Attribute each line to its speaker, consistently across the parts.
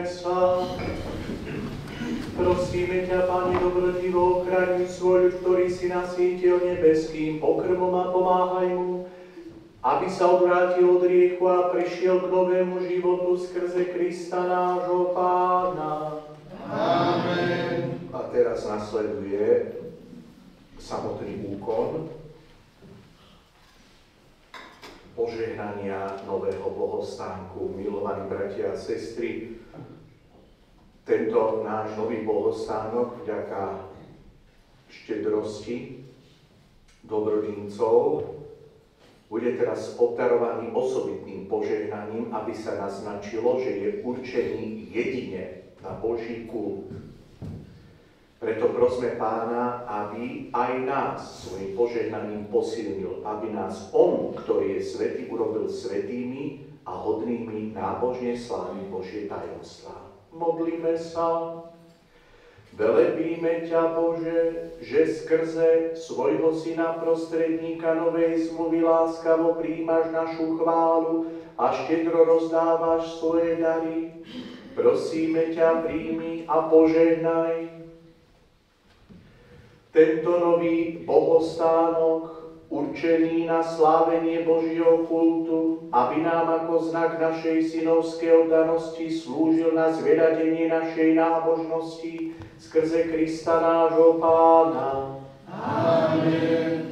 Speaker 1: sa. Prosíme ťa, Pane, dobrodivo, ochraňuj svoj ľud, ktorý si nasýtil nebeským pokrmom a pomáhaj mu, aby sa odvrátil od riechu a prišiel k novému životu skrze Krista nášho Pána.
Speaker 2: Amen. A teraz nasleduje samotný úkon požehnania nového bohostánku. Milovaní bratia a sestry, tento náš nový bohostánok vďaka štedrosti dobrodincov bude teraz obdarovaný osobitným požehnaním, aby sa naznačilo, že je určený jedine na Boží kult. Preto prosme Pána, aby aj nás svojim požehnaním posilnil, aby nás On, ktorý je svätý, urobil svätými a hodnými nábožne sláviť Božie tajomstvá. Modlíme sa. Velebíme ťa, Bože, že skrze svojho Syna prostredníka novej zmluvy láskavo príjmaš našu chválu a štedro rozdávaš svoje dary. Prosíme ťa, príjmi a požehnaj tento nový bohostánok, určený na slávenie Božieho kultu, aby nám ako znak našej synovskej oddanosti slúžil na zveľadenie našej nábožnosti skrze Krista nášho Pána. Amen.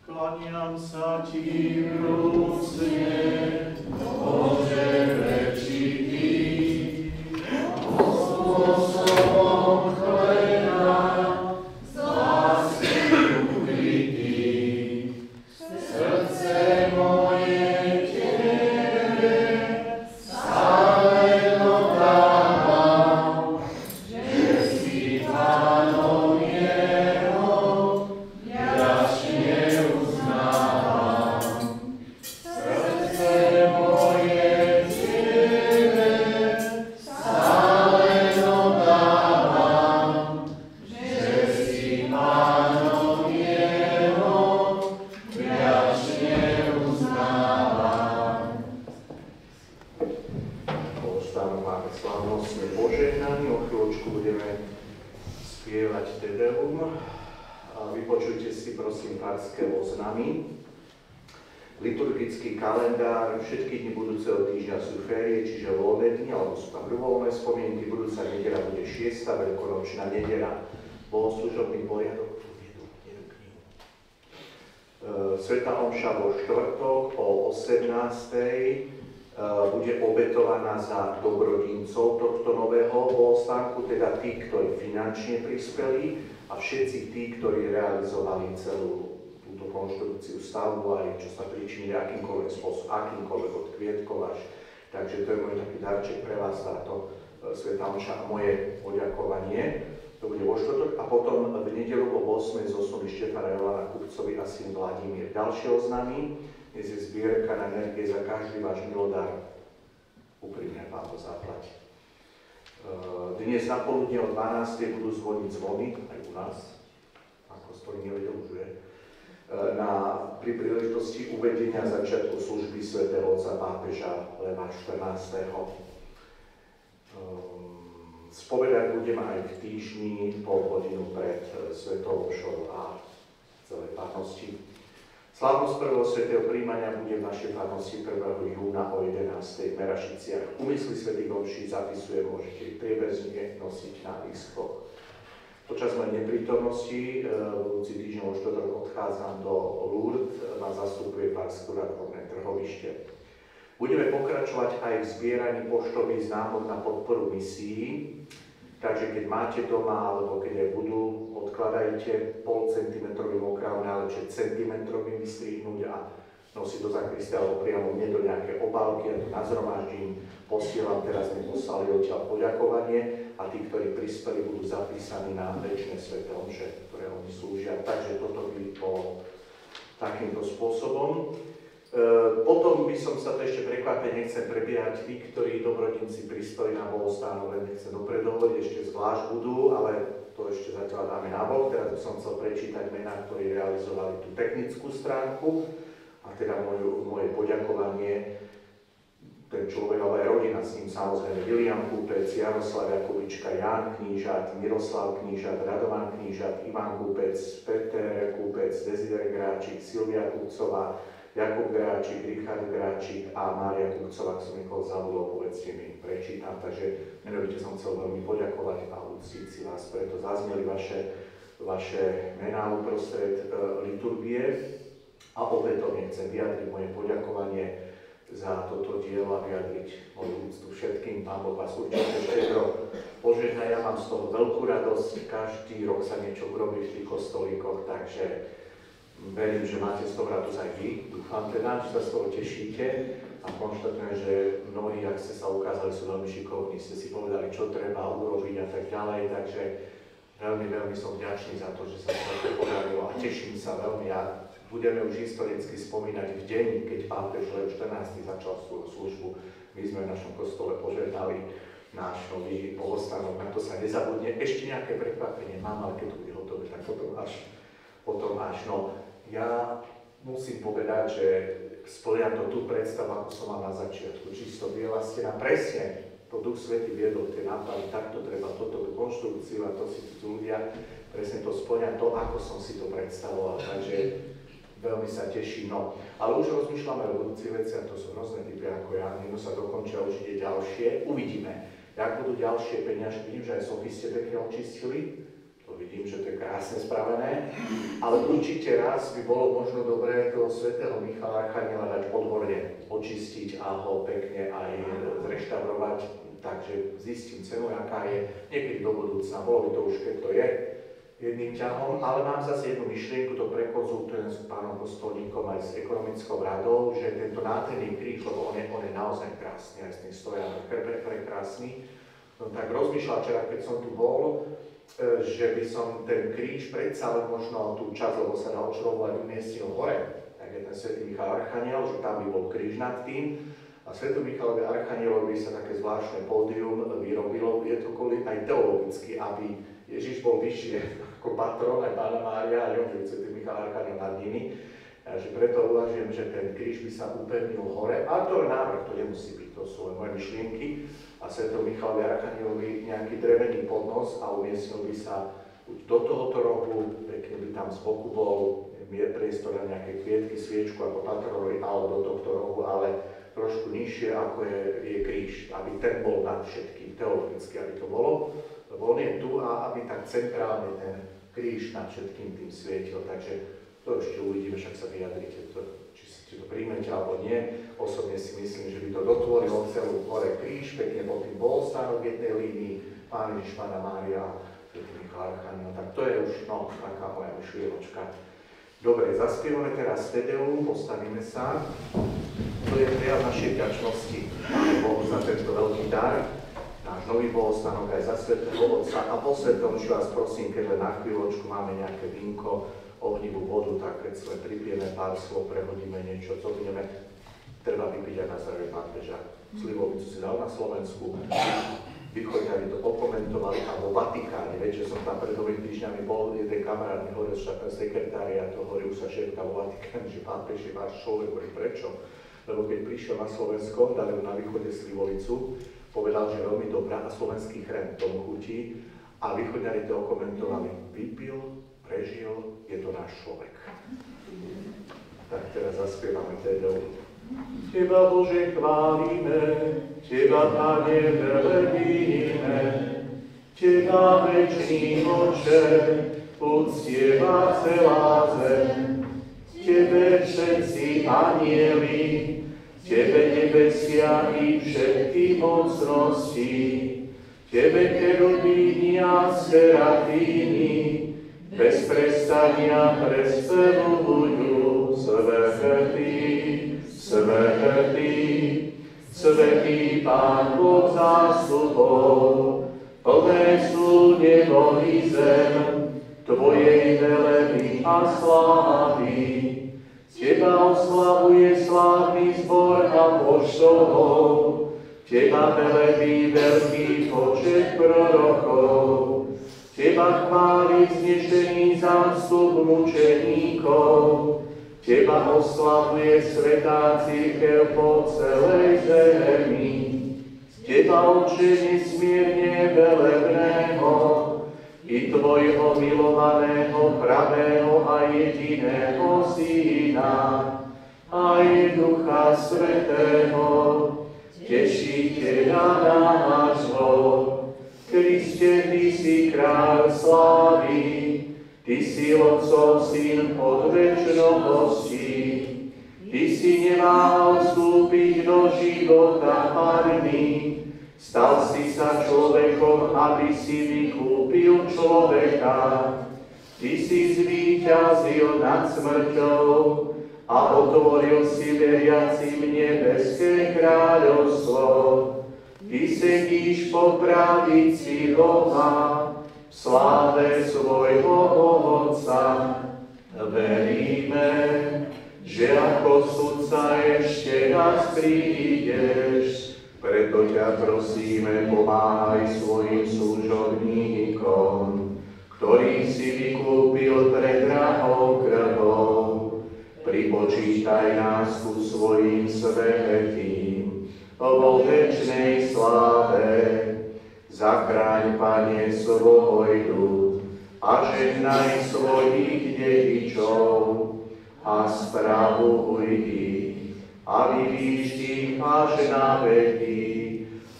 Speaker 1: Klaniam sa ti vrúcne, Bože rečitý, spôsobom chleba, z lásky ukrytý. Srdce moje tebe stále dodávam, že si Pánom jeho vďačne
Speaker 2: liturgický kalendár, všetky dni budúceho týždňa sú férie, čiže voľné dni, alebo sú tam ľubovoľné spomienky. Budúca nedeľa bude 6. veľkonočná nedeľa. Bohoslužobný poriadok, Svätá omša vo štvrtok o 18. Bude obetovaná za dobrodincov tohto nového bohostánku, teda tí, ktorí finančne prispeli a všetci tí, ktorí realizovali celú túto konštrukciu stavbu, aj čo sa pričíni akýmkoľvek spôsobom, akýmkoľvek od kvietkov až. Takže to je môj taký darček pre vás, táto svätá omša a moje poďakovanie. To bude vo štvrtok a potom v nedeľu o 8. zosnuli Štefana Jolana Kupcovi a syn Vladimír. Ďalšie oznámy, dnes je zbierka na energie za každý váš milodár. Úprimne vám to zaplať. Dnes na poludne o 12. budú zvoniť zvony, aj u nás, ako stojí nevedel už je, pri príležitosti uvedenia začiatku služby svätého otca pápeža Leva 14. Spovedať budem aj v týždni pol hodinu pred svetou omšou a celej farnosti. Slávnosť prvého svätého príjmania bude v našej farnosti 1. júna o 11. v Merašiciach. Úmysly svätých omší zapisujem, môžete ich priebezne nosiť na lístkoch. Počas mojej neprítomnosti budúci týždeň vo štvrtok odchádzam do Lourdes, ma zastupuje Farské národné trhovište. Budeme pokračovať aj v zbieraní poštových známok na podporu misií, takže keď máte doma, alebo keď aj budú, odkladajte 0,5 cm okrávne, ale čiže centimetrovým vystrihnúť a nosiť do zakristia, alebo priamo mne do nejaké obálky, ja to nazhromaždím, posielam, teraz mi poslali odtiaľ poďakovanie a tí, ktorí prispeli, budú zapísaní na večné sväté omše, ktoré oni slúžia. Takže toto by bolo takýmto spôsobom. Potom by som sa to ešte prekvapil, nechcem prebiehať tí, ktorí dobrodinci prispeli na bohostánok, len nechcem dopredovoliť, ešte zvlášť budú, ale to ešte zatiaľ dáme na bok. Teraz by som chcel prečítať mená, ktorí realizovali tú technickú stránku a teda moje poďakovanie, ten človek, ale aj rodina s ním samozrejme, William Kúpec, Jaroslav Jakubička, Ján Knížat, Miroslav Knížat, Radovan Knížat, Ivan Kúpec, Peter Kúpec, Dezidere Gráčik, Silvia Kupcová, Jakub Gráčik, Richard Gráčik a Mária Kupcová, ak som niekoho zabudol, povedzte mi, prečítam. Takže menovite som chcel veľmi poďakovať a uctiť si vás, preto zazneli vaše mená uprostred liturgie a opätovne chcem vyjadriť moje poďakovanie za toto dielo a vyjadriť moju úctu všetkým. Pán Boh vás určite štedro požehná. Ja mám z toho veľkú radosť. Každý rok sa niečo urobí v tých kostolíkoch, takže verím, že máte z toho radosť aj vy. Dúfam teda, že sa z toho tešíte a konštatujem, že mnohí, ak ste sa ukázali, sú veľmi šikovní, ste si povedali, čo treba urobiť a tak ďalej, takže veľmi, veľmi som vďačný za to, že sa to podarilo a teším sa veľmi. Budeme už historicky spomínať v deň, keď pápež Lev XIV začal svoju službu. My sme v našom kostole požehnali náš nový bohostánok, na to sa nezabudne. Ešte nejaké prekvapenie mám, ale keď to bude hotové, tak potom až. No, ja musím povedať, že spĺňa to tú predstavu, ako som mal na začiatku. Čisto biela stena, presne to Duch Svätý viedol tie nápady, takto treba toto konštrukciu a to si tu ľudia, presne to spĺňa to, ako som si to predstavoval. Takže veľmi sa teším, no. Ale už rozmýšľame o budúcich veciach, to sú rôzne typy ako ja, jedno sa dokončia určite ďalšie, uvidíme. Jak budú ďalšie peniažky, vidím, že aj sofiste pekne očistili, to vidím, že to je krásne spravené, ale určite raz by bolo možno dobré toho svätého Michala Archaniela dať odborne očistiť a ho pekne aj zreštaurovať, takže zistím cenu, aká je, niekedy do budúcna, bolo by to už, keď to je, jedným ťahom, ale mám zase jednu myšlienku, to prekonzultujem s pánom kostolníkom aj s ekonomickou radou, že tento nádherný kríž, lebo on je naozaj krásny, aj s tým stojanom, prekrásny. No tak rozmýšľal včera, keď som tu bol, že by som ten kríž predsa len možno tú časť, lebo sa dá odšrobovať, umiestnil hore, tak je ten svätý Michal Archaniel, že tam by bol kríž nad tým. A svätému Michalovi Archanielovi sa také zvláštne pódium vyrobilo, je to kvôli aj teologicky, aby Ježiš bol vyššie ako patron, aj Pána Mária, a že svätý Michal Archaniel nad nimi. Takže preto uvažujem, že ten kríž by sa upevnil hore, ale to je návrh, to nemusí byť, to sú len moje myšlienky. A svätému Michalovi Archanielovi nejaký drevený podnos a umiestnil by sa buď do tohoto rohu, pekne by tam z boku bol priestor na nejaké kvietky, sviečku ako patronovi, alebo do tohto rohu, ale trošku nižšie ako je kríž, aby ten bol nad všetkým, teologicky, aby to bolo. Lebo on je tu a aby tak centrálne ten kríž nad všetkým tým svietil. Takže to ešte uvidíme, však sa vyjadrite, či si to príjmete alebo nie. Osobne si myslím, že by to dotvorilo celú hore kríž, pekne pod tým bol stánok v jednej línii, Pán Ježiš, Pána Mária a svätý Michal Archaniel. Tak to je už taká moja myšlienočka. Dobre, zaspievame teraz Te Deum, postavíme sa. To je prejav našej vďačnosti Pánu Bohu za tento veľký dar. Náš nový bohostánok aj za svätého Otca. A po svätom, že vás prosím, keď len na chvíľočku máme nejaké vínko, ohnivú vodu, tak keď sme pripijeme pár slov, prehodíme niečo, co budeme, treba vypiť aj na zdravie pápeža. Slivovicu si dal na Slovensku, východňari to okomentovali a vo Vatikáne, viete, že som tam pred 2 týždňami bol, jeden kamarát mi hovoril, že sekretáriátu, hovorí sa šéfka vo Vatikáne, že pápež je váš človek, hovorí prečo? Lebo keď prišiel na Slovensko, dali mu na východe slivovicu, povedal, že veľmi dobrá a slovenský chrém tomu chutí a východňari to okomentovali, vypil, prežil, je to náš človek. Tak teraz zaspievame Te Deum.
Speaker 1: Teba, Bože, chválime, Teba, Pane, velebíme, Teba, večný Oče, uctieva celá zem. Tebe všetci anieli, Tebe nebesia i všetky mocnosti, Tebe kerubíni a serafíni, bez prestania prespevujú svätý, svätý, svätý Pán Boh zástupov, plné sú nebo i zem, Tvojej veleby a slávy. Teba oslavuje slávny zbor apoštolov, Teba velebí veľký počet prorokov, Teba chváli vznešený zástup mučeníkov, Teba oslavuje svätá cirkev po celej zemi. Teba, Oče nesmierne velebného, i Tvojho milovaného, pravého a jediného Syna, aj Ducha Svätého, Tešiteľa nášho. Kriste, Ty si kráľ slávy, Ty si Otcov Syn od večnosti, Ty si neváhal vstúpiť do života marný, stal si sa človekom, aby si vykúpil človeka. Ty si zvíťazil nad smrťou a otvoril si veriacim nebeské kráľovstvo. Ty sedíš po pravici Boha, v sláve svojho Otca. Veríme, že ako sudca ešte raz prídeš, preto ťa prosíme, pomáhaj svojim služobníkom, ktorých si vykúpil pred drahou krvou. Pripočítaj nás ku svojim svätým vo večnej sláve. Zachráň, Pane, svoj ľud a žehnaj svojich dedičov a spravuj ich a vyvíš ich až na veky.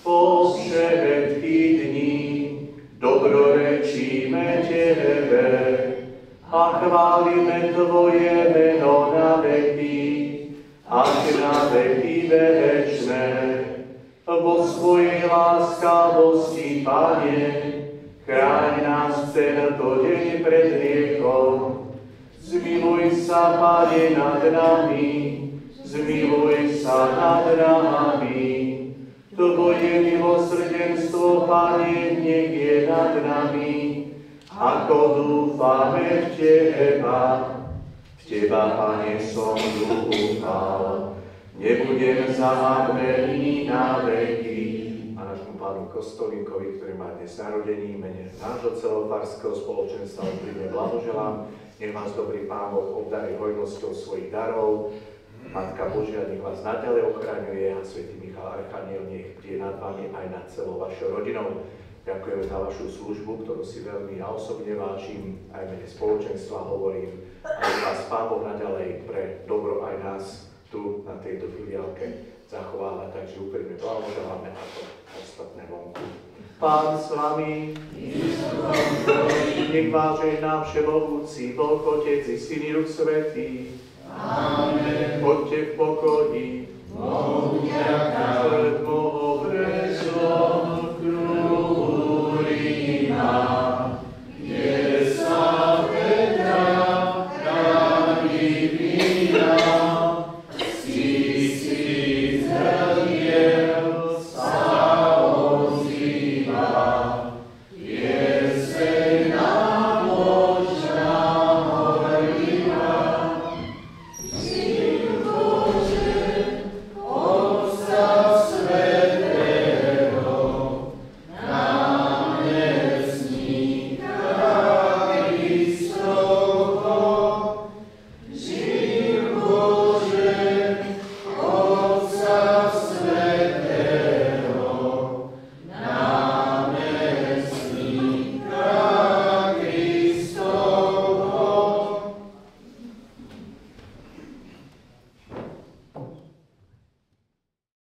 Speaker 1: Po všetky dni dobrorečíme Tebe a chválime Tvoje meno na veky, až na veky večné. Vo svojej láskavosti, Pane, chráň nás tento deň pred hriechom. Zmiluj sa, Pane, nad nami, zmiluj sa nad nami. Tvoje milosrdenstvo, Pane, nech je nad nami, ako dúfame v Teba. V Teba, Pane, som dúfal, nebudem zahambený na veky. A nášmu pánu Kostolínkovi, ktorý má dnes narodení, mene nášho celofarského spoločenstva úprimne blahoželám. Nech vás dobrý Pán Boh obdarí hojnosťou svojich darov. Matka Božia nech vás naďalej ochraňuje a svätý Michal Archaniel nech je nad vami aj nad celou vašou rodinou. Ďakujeme za vašu službu, ktorú si veľmi ja osobne vážim, aj mene spoločenstva hovorím. A vás Pán Boh naďalej pre dobro aj nás tu na tejto filiálke zachováva, takže úprimne blahoželáme ako ostatné vonku. Pán s vami, nech vás žehná všemohúci Boh, Otec i Syn i Duch Svätý. Amen. Poďte v pokoji. Bohu ďaká.